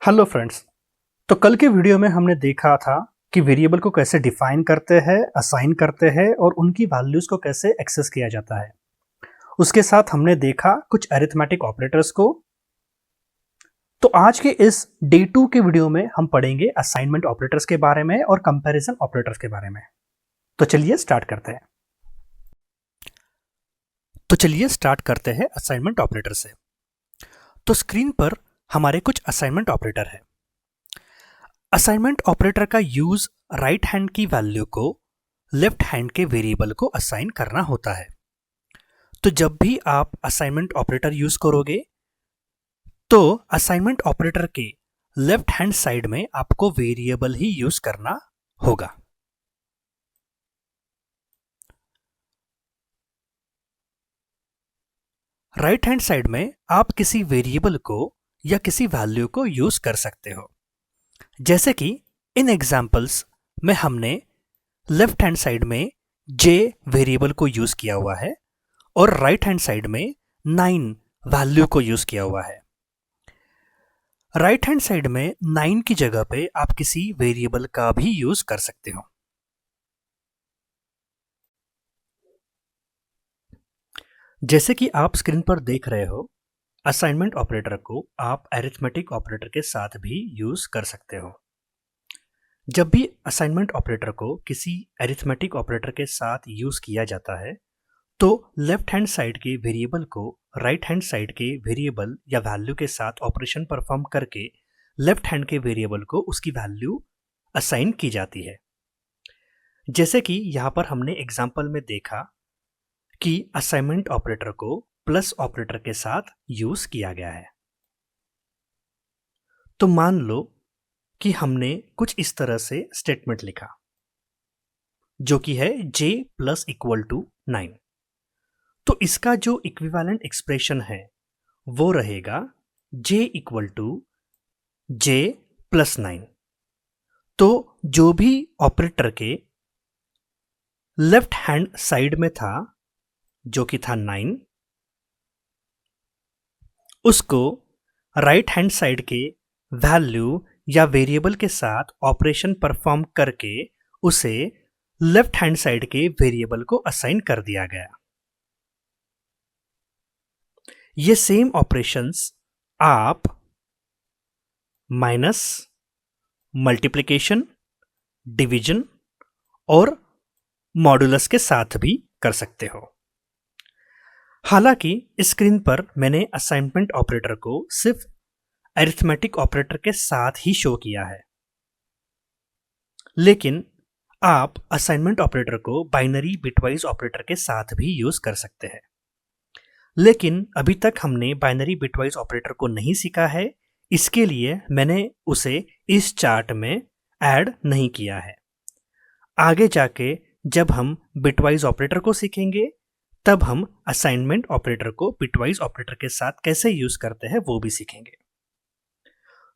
Hello friends. तो कल के वीडियो में हमने देखा था कि वेरिएबल को कैसे डिफाइन करते हैं, असाइन करते हैं और उनकी वैल्यूज को कैसे एक्सेस किया जाता है। उसके साथ हमने देखा कुछ अरिथमेटिक ऑपरेटर्स को। तो आज के इस डे 2 के वीडियो में हम पढ़ेंगे असाइनमेंट ऑपरेटर्स के बारे में और कंपैरिजन ऑपरेटर्स के बारे में। तो चलिए स्टार्ट करते हैं असाइनमेंट ऑपरेटर से। तो स्क्रीन पर हमारे कुछ असाइनमेंट ऑपरेटर है। असाइनमेंट ऑपरेटर का यूज राइट हैंड की वैल्यू को लेफ्ट हैंड के वेरिएबल को असाइन करना होता है। तो जब भी आप असाइनमेंट ऑपरेटर यूज करोगे तो असाइनमेंट ऑपरेटर के लेफ्ट हैंड साइड में आपको वेरिएबल ही यूज करना होगा। राइट हैंड साइड में आप किसी वेरिएबल को या किसी वैल्यू को यूज कर सकते हो। जैसे कि इन एग्जाम्पल्स में हमने लेफ्ट हैंड साइड में j वेरिएबल को यूज किया हुआ है और राइट हैंड साइड में 9 वैल्यू को यूज किया हुआ है। राइट हैंड साइड में 9 की जगह पे आप किसी वेरिएबल का भी यूज कर सकते हो। जैसे कि आप स्क्रीन पर देख रहे हो, असाइनमेंट ऑपरेटर को आप अरिथमेटिक ऑपरेटर के साथ भी यूज कर सकते हो। जब भी असाइनमेंट ऑपरेटर को किसी अरिथमेटिक ऑपरेटर के साथ यूज किया जाता है तो लेफ्ट हैंड साइड के वेरिएबल को राइट हैंड साइड के वेरिएबल या वैल्यू के साथ ऑपरेशन परफॉर्म करके लेफ्ट हैंड के वेरिएबल को उसकी वैल्यू असाइन की जाती है। जैसे कि यहां पर हमने एग्जाम्पल में देखा कि असाइनमेंट ऑपरेटर को प्लस ऑपरेटर के साथ यूज किया गया है। तो मान लो कि हमने कुछ इस तरह से स्टेटमेंट लिखा जो कि है j प्लस इक्वल टू 9। तो इसका जो इक्विवेलेंट एक्सप्रेशन है वो रहेगा j equal to j plus 9। तो जो भी ऑपरेटर के लेफ्ट हैंड साइड में था जो कि था 9, उसको राइट हैंड साइड के वैल्यू या वेरिएबल के साथ ऑपरेशन परफॉर्म करके उसे लेफ्ट हैंड साइड के वेरिएबल को असाइन कर दिया गया। ये सेम ऑपरेशंस आप माइनस, मल्टीप्लिकेशन, डिवीजन और मॉडुलस के साथ भी कर सकते हो। हालांकि स्क्रीन पर मैंने असाइनमेंट ऑपरेटर को सिर्फ अरिथमेटिक ऑपरेटर के साथ ही शो किया है, लेकिन आप असाइनमेंट ऑपरेटर को बाइनरी बिटवाइज ऑपरेटर के साथ भी यूज कर सकते हैं। लेकिन अभी तक हमने बाइनरी बिटवाइज ऑपरेटर को नहीं सीखा है, इसके लिए मैंने उसे इस चार्ट में ऐड नहीं किया है। आगे जाके जब हम बिटवाइज ऑपरेटर को सीखेंगे तब हम असाइनमेंट ऑपरेटर को बिटवाइज ऑपरेटर के साथ कैसे यूज करते हैं वो भी सीखेंगे।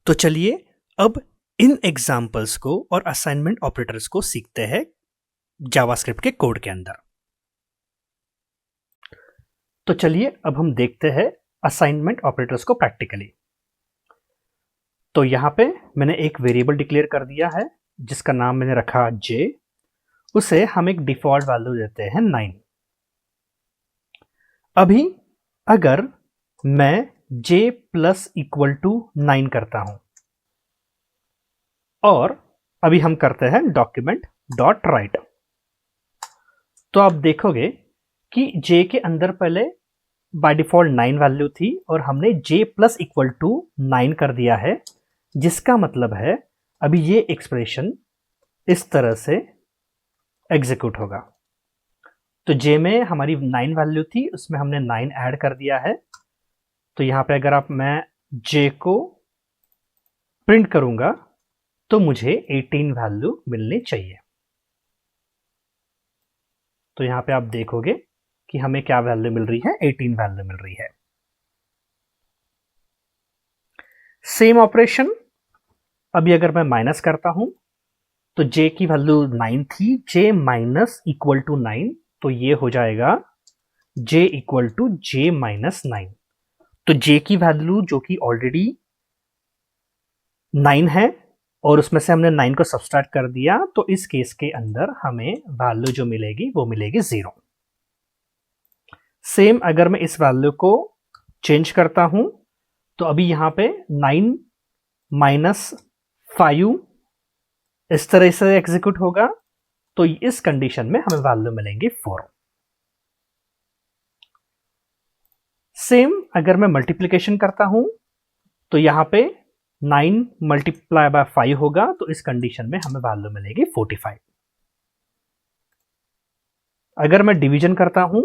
तो चलिए अब इन एग्जाम्पल्स को और असाइनमेंट ऑपरेटर्स को सीखते हैं जावास्क्रिप्ट के कोड के अंदर। तो चलिए अब हम देखते हैं असाइनमेंट ऑपरेटर्स को प्रैक्टिकली। तो यहां पे मैंने एक वेरिएबल डिक्लेयर कर दिया है जिसका नाम मैंने रखा j। उसे हम एक डिफॉल्ट वैल्यू देते हैं 9। अभी अगर मैं j प्लस इक्वल टू 9 करता हूं और अभी हम करते हैं डॉक्यूमेंट डॉट राइट, तो आप देखोगे कि j के अंदर पहले बाय डिफॉल्ट 9 वैल्यू थी और हमने j प्लस इक्वल टू 9 कर दिया है, जिसका मतलब है अभी ये एक्सप्रेशन इस तरह से एग्जीक्यूट होगा। तो j में हमारी 9 वैल्यू थी, उसमें हमने 9 ऐड कर दिया है। तो यहां पे अगर मैं j को प्रिंट करूंगा तो मुझे 18 वैल्यू मिलनी चाहिए। तो यहां पे आप देखोगे कि हमें क्या वैल्यू मिल रही है, 18 वैल्यू मिल रही है। सेम ऑपरेशन अभी अगर मैं माइनस करता हूं तो j की वैल्यू 9 थी, j माइनस इक्वल टू 9, तो ये हो जाएगा j equal to j minus 9। तो j की वैल्यू जो कि ऑलरेडी 9 है और उसमें से हमने 9 को सब्सट्रैक्ट कर दिया, तो इस केस के अंदर हमें वैल्यू जो मिलेगी वो मिलेगी 0। सेम अगर मैं इस वैल्यू को चेंज करता हूं तो अभी यहां पे 9 माइनस 5 इस तरह से एग्जीक्यूट होगा, तो इस कंडीशन में हमें वैल्यू मिलेंगी 4। सेम अगर मैं मल्टीप्लिकेशन करता हूं तो यहां पे 9 मल्टीप्लाई बाय 5 होगा, तो इस कंडीशन में हमें वैल्यू मिलेगी 45। अगर मैं डिवीजन करता हूं,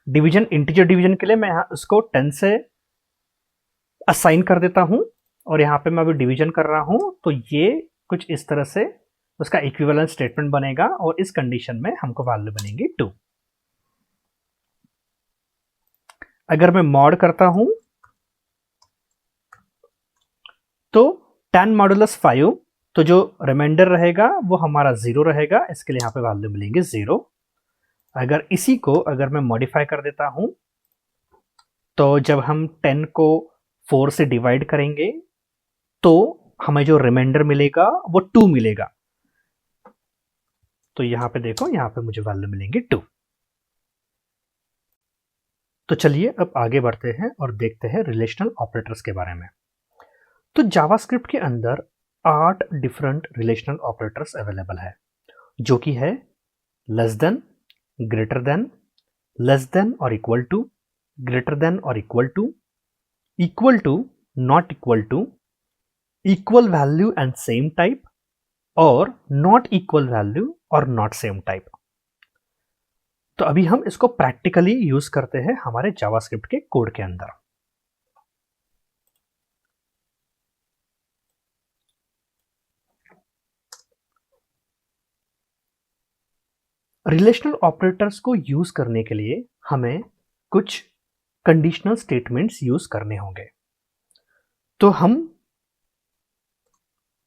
डिवीजन इंटीजर डिवीजन के लिए मैं उसको 10 से असाइन कर देता हूं और यहां पे मैं अभी डिवीजन कर रहा हूं, तो ये कुछ इस तरह से उसका इक्विवेलेंट स्टेटमेंट बनेगा और इस कंडीशन में हमको वैल्यू बनेगी 2। अगर मैं मॉड करता हूं तो 10 मॉडुलस 5, तो जो रिमाइंडर रहेगा वो हमारा 0 रहेगा, इसके लिए यहां पे वैल्यू मिलेंगे 0। अगर इसी को अगर मैं मॉडिफाई कर देता हूं तो जब हम 10 को 4 से डिवाइड करेंगे तो हमें जो रिमाइंडर मिलेगा वो 2 मिलेगा, तो यहां पे देखो यहां पे मुझे वैल्यू मिलेंगे 2। तो चलिए अब आगे बढ़ते हैं और देखते हैं रिलेशनल ऑपरेटर्स के बारे में। तो जावास्क्रिप्ट के अंदर 8 डिफरेंट रिलेशनल ऑपरेटर्स अवेलेबल है, जो कि है less than, greater than, less than और इक्वल टू, ग्रेटर देन और equal to, not equal value and same type, और नॉट इक्वल वैल्यू और नॉट सेम टाइप। तो अभी हम इसको प्रैक्टिकली यूज करते हैं हमारे जावास्क्रिप्ट के कोड के अंदर। रिलेशनल ऑपरेटर्स को यूज करने के लिए हमें कुछ कंडीशनल स्टेटमेंट्स यूज करने होंगे, तो हम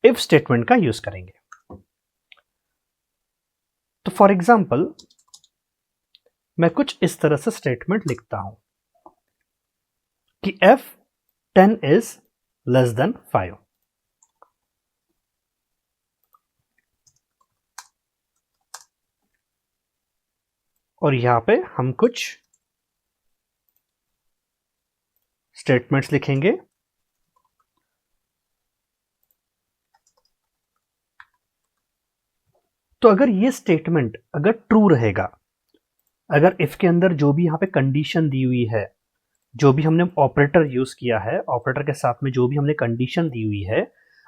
इफ स्टेटमेंट का यूज करेंगे। तो फॉर एग्जांपल मैं कुछ इस तरह से स्टेटमेंट लिखता हूं कि if 10 is less than 5, और यहां पे हम कुछ स्टेटमेंट्स लिखेंगे। तो अगर ये स्टेटमेंट अगर ट्रू रहेगा, अगर इफ के अंदर जो भी यहां पे कंडीशन दी हुई है, जो भी हमने ऑपरेटर यूज किया है, ऑपरेटर के साथ में जो भी हमने कंडीशन दी हुई है,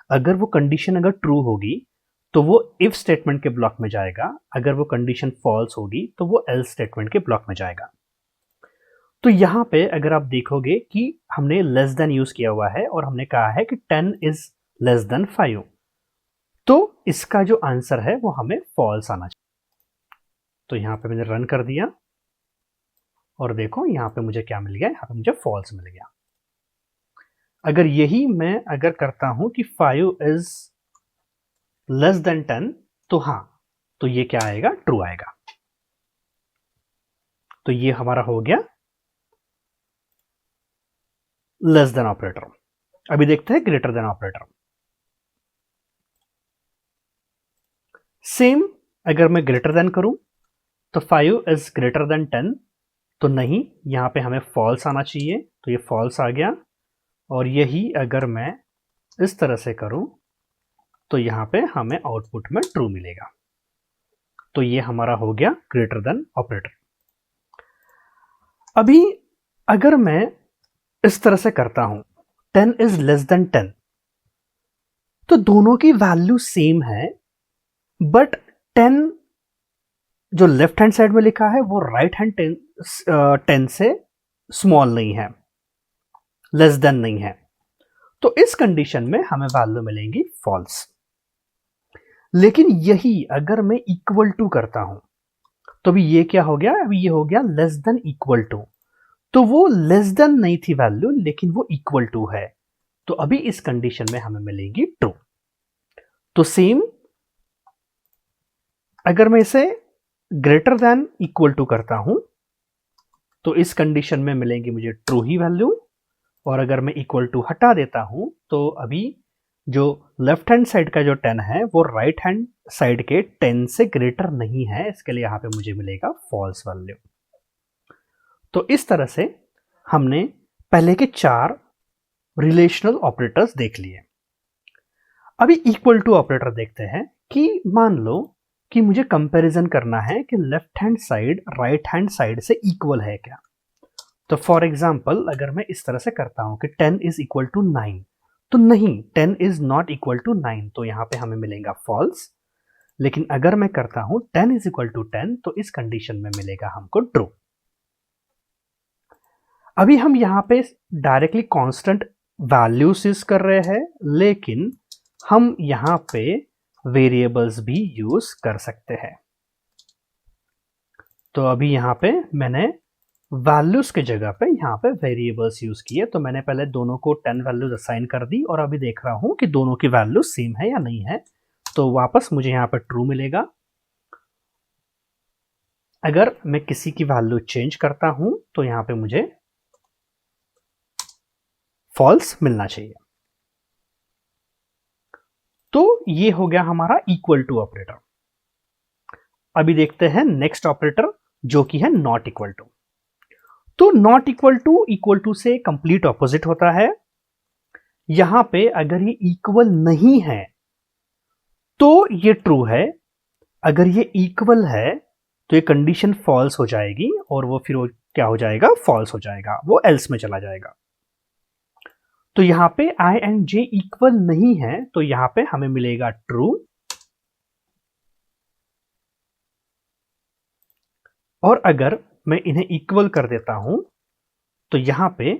अगर वो कंडीशन अगर ट्रू होगी तो वो इफ स्टेटमेंट के ब्लॉक में जाएगा, अगर वो कंडीशन फॉल्स होगी तो वो एल्स स्टेटमेंट के ब्लॉक में जाएगा। तो यहां पे अगर आप देखोगे कि हमने लेस देन यूज किया हुआ है और हमने कहा है कि 10 इज लेस देन 5, तो इसका जो आंसर है वो हमें फॉल्स आना चाहिए। तो यहां पे मैंने रन कर दिया और देखो यहां पे मुझे क्या मिल गया, यहां पे मुझे फॉल्स मिल गया। अगर यही मैं अगर करता हूं कि 5 इज लेस देन 10, तो हाँ, तो ये क्या आएगा, ट्रू आएगा। तो ये हमारा हो गया लेस देन ऑपरेटर। अभी देखते हैं ग्रेटर देन ऑपरेटर। सेम अगर मैं ग्रेटर देन करूं तो 5 इज ग्रेटर देन 10, तो नहीं, यहां पे हमें फॉल्स आना चाहिए, तो ये फॉल्स आ गया। और यही अगर मैं इस तरह से करूं तो यहां पे हमें आउटपुट में ट्रू मिलेगा। तो ये हमारा हो गया ग्रेटर देन ऑपरेटर। अभी अगर मैं इस तरह से करता हूं 10 इज लेस देन 10, तो दोनों की वैल्यू सेम है, बट 10 जो लेफ्ट हैंड साइड में लिखा है वो राइट हैंड 10 से स्मॉल नहीं है, लेस देन नहीं है, तो इस कंडीशन में हमें वैल्यू मिलेंगी फॉल्स। लेकिन यही अगर मैं इक्वल टू करता हूं तो अभी ये क्या हो गया, अभी ये हो गया लेस देन इक्वल टू, तो वो लेस देन नहीं थी वैल्यू, लेकिन वो इक्वल टू है, तो अभी इस कंडीशन में हमें मिलेगी ट्रू। तो सेम अगर मैं इसे ग्रेटर देन इक्वल टू करता हूं तो इस कंडीशन में मिलेंगी मुझे ट्रू ही वैल्यू, और अगर मैं इक्वल टू हटा देता हूं तो अभी जो लेफ्ट हैंड साइड का जो 10 है वो राइट हैंड साइड के 10 से ग्रेटर नहीं है, इसके लिए यहां पे मुझे मिलेगा फॉल्स वैल्यू। तो इस तरह से हमने पहले के 4 रिलेशनल ऑपरेटर्स देख लिए। अभी इक्वल टू ऑपरेटर देखते हैं कि मान लो कि मुझे कंपैरिजन करना है कि left hand side right hand side से इक्वल है क्या। तो फॉर एग्जांपल अगर मैं इस तरह से करता हूं कि 10 इज इक्वल टू 9, तो नहीं, 10 इज नॉट इक्वल टू 9, तो यहां पे हमें मिलेगा फॉल्स। लेकिन अगर मैं करता हूं 10 इज इक्वल टू 10, तो इस कंडीशन में मिलेगा हमको ट्रू। अभी हम यहां पे डायरेक्टली कांस्टेंट वैल्यूज यूज कर रहे हैं, लेकिन हम यहां पे वेरिएबल्स भी यूज कर सकते हैं। तो अभी यहां पे मैंने वैल्यूज के जगह पे यहां पे वेरिएबल्स यूज किए। तो मैंने पहले दोनों को 10 वैल्यूज असाइन कर दी और अभी देख रहा हूं कि दोनों की वैल्यूज सेम है या नहीं है। तो वापस मुझे यहां पे ट्रू मिलेगा। अगर मैं किसी की वैल्यू चेंज करता हूं तो यहां पे मुझे फॉल्स मिलना चाहिए। तो ये हो गया हमारा इक्वल टू ऑपरेटर। अभी देखते हैं नेक्स्ट ऑपरेटर जो कि है नॉट इक्वल टू। तो नॉट इक्वल टू से कंप्लीट ऑपोजिट होता है। यहां पे अगर ये इक्वल नहीं है तो ये ट्रू है, अगर ये इक्वल है तो ये कंडीशन फॉल्स हो जाएगी और वो फिर क्या हो जाएगा, फॉल्स हो जाएगा, वो एल्स में चला जाएगा। तो यहां पे आई एंड जे इक्वल नहीं है तो यहां पे हमें मिलेगा ट्रू। और अगर मैं इन्हें इक्वल कर देता हूं तो यहां पे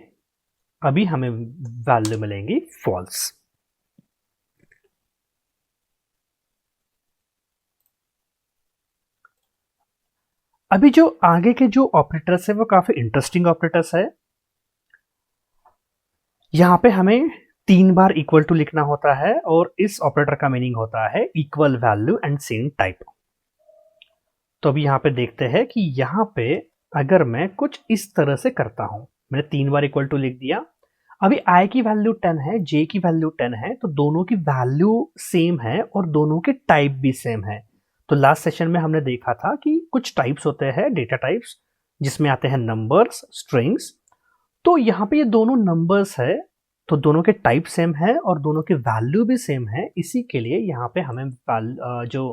अभी हमें वैल्यू मिलेंगी फॉल्स। अभी जो आगे के जो ऑपरेटर्स है वो काफी इंटरेस्टिंग ऑपरेटर्स है। यहां पे हमें 3 बार इक्वल टू लिखना होता है और इस ऑपरेटर का मीनिंग होता है equal value and same type. तो अभी यहां पे देखते हैं कि यहां पे अगर मैं कुछ इस तरह से करता हूं, मैंने 3 बार इक्वल टू लिख दिया। अभी i की वैल्यू 10 है, j की वैल्यू 10 है, तो दोनों की वैल्यू सेम है और दोनों के टाइप भी सेम है। तो लास्ट सेशन में हमने देखा था कि कुछ टाइप्स होते हैं, डेटा टाइप्स, जिसमें आते हैं नंबर्स, स्ट्रिंग्स। तो यहाँ पे ये दोनों नंबर्स है तो दोनों के टाइप सेम है और दोनों की वैल्यू भी सेम है। इसी के लिए यहाँ पे हमें जो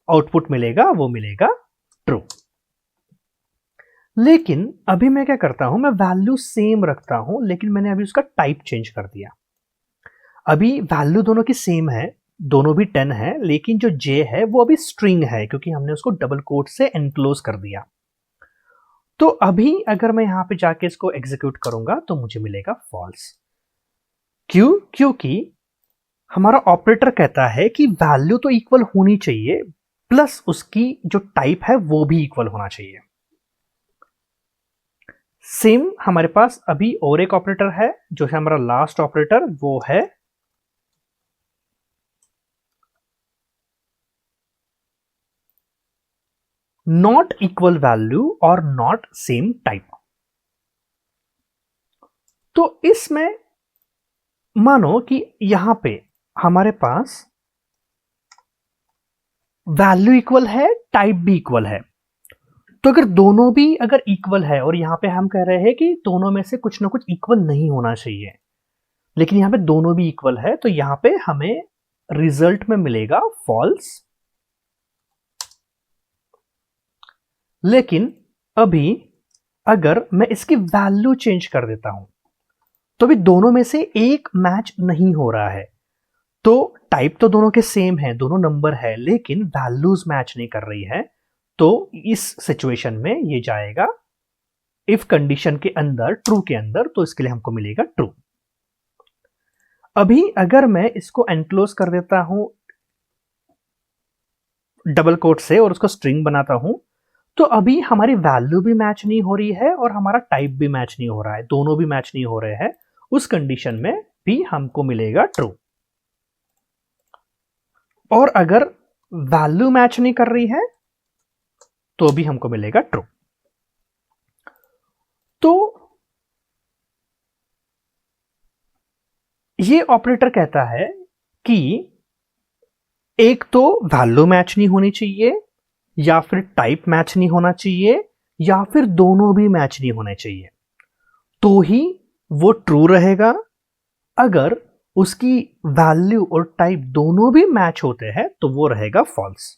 आउटपुट मिलेगा वो मिलेगा ट्रू। लेकिन अभी मैं क्या करता हूं, मैं वैल्यू सेम रखता हूं लेकिन मैंने अभी उसका टाइप चेंज कर दिया। अभी वैल्यू दोनों की सेम है, दोनों भी 10 है, लेकिन जो j है वो अभी स्ट्रिंग है क्योंकि हमने उसको डबल कोट से एनक्लोज कर दिया। तो अभी अगर मैं यहां पे जाके इसको एग्जीक्यूट करूंगा तो मुझे मिलेगा फॉल्स। क्यों? क्योंकि हमारा ऑपरेटर कहता है कि वैल्यू तो इक्वल होनी चाहिए प्लस उसकी जो टाइप है वो भी इक्वल होना चाहिए। सेम हमारे पास अभी और एक ऑपरेटर है जो है हमारा लास्ट ऑपरेटर, वो है नॉट इक्वल वैल्यू और नॉट सेम टाइप। तो इसमें मानो कि यहां पे हमारे पास वैल्यू इक्वल है, टाइप भी इक्वल है। तो अगर दोनों भी अगर इक्वल है और यहां पे हम कह रहे हैं कि दोनों में से कुछ ना कुछ इक्वल नहीं होना चाहिए, लेकिन यहां पे दोनों भी इक्वल है, तो यहां पे हमें रिजल्ट में मिलेगा फॉल्स। लेकिन अभी अगर मैं इसकी वैल्यू चेंज कर देता हूं तो भी दोनों में से एक मैच नहीं हो रहा है। तो टाइप तो दोनों के सेम है, दोनों नंबर है, लेकिन वैल्यूज मैच नहीं कर रही है। तो इस सिचुएशन में ये जाएगा इफ कंडीशन के अंदर, ट्रू के अंदर, तो इसके लिए हमको मिलेगा ट्रू। अभी अगर मैं इसको एनक्लोज कर देता हूं डबल कोट से और उसको स्ट्रिंग बनाता हूं, तो अभी हमारी वैल्यू भी मैच नहीं हो रही है और हमारा टाइप भी मैच नहीं हो रहा है, दोनों भी मैच नहीं हो रहे हैं। उस कंडीशन में भी हमको मिलेगा ट्रू। और अगर वैल्यू मैच नहीं कर रही है तो भी हमको मिलेगा ट्रू। तो ये ऑपरेटर कहता है कि एक तो वैल्यू मैच नहीं होनी चाहिए, या फिर टाइप मैच नहीं होना चाहिए, या फिर दोनों भी मैच नहीं होने चाहिए, तो ही वो ट्रू रहेगा। अगर उसकी वैल्यू और टाइप दोनों भी मैच होते हैं तो वो रहेगा फॉल्स।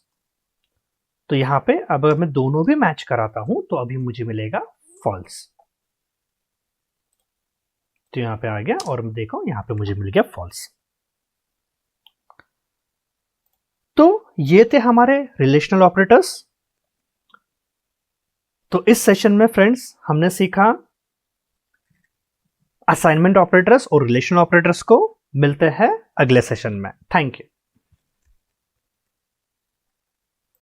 तो यहां पे अब अगर मैं दोनों भी मैच कराता हूं तो अभी मुझे मिलेगा फॉल्स। तो यहां पे आ गया और देखो यहां पे मुझे मिल गया फॉल्स। तो ये थे हमारे रिलेशनल ऑपरेटर्स। तो इस सेशन में फ्रेंड्स हमने सीखा असाइनमेंट ऑपरेटर्स और रिलेशनल ऑपरेटर्स को। मिलते हैं अगले सेशन में। Thank you.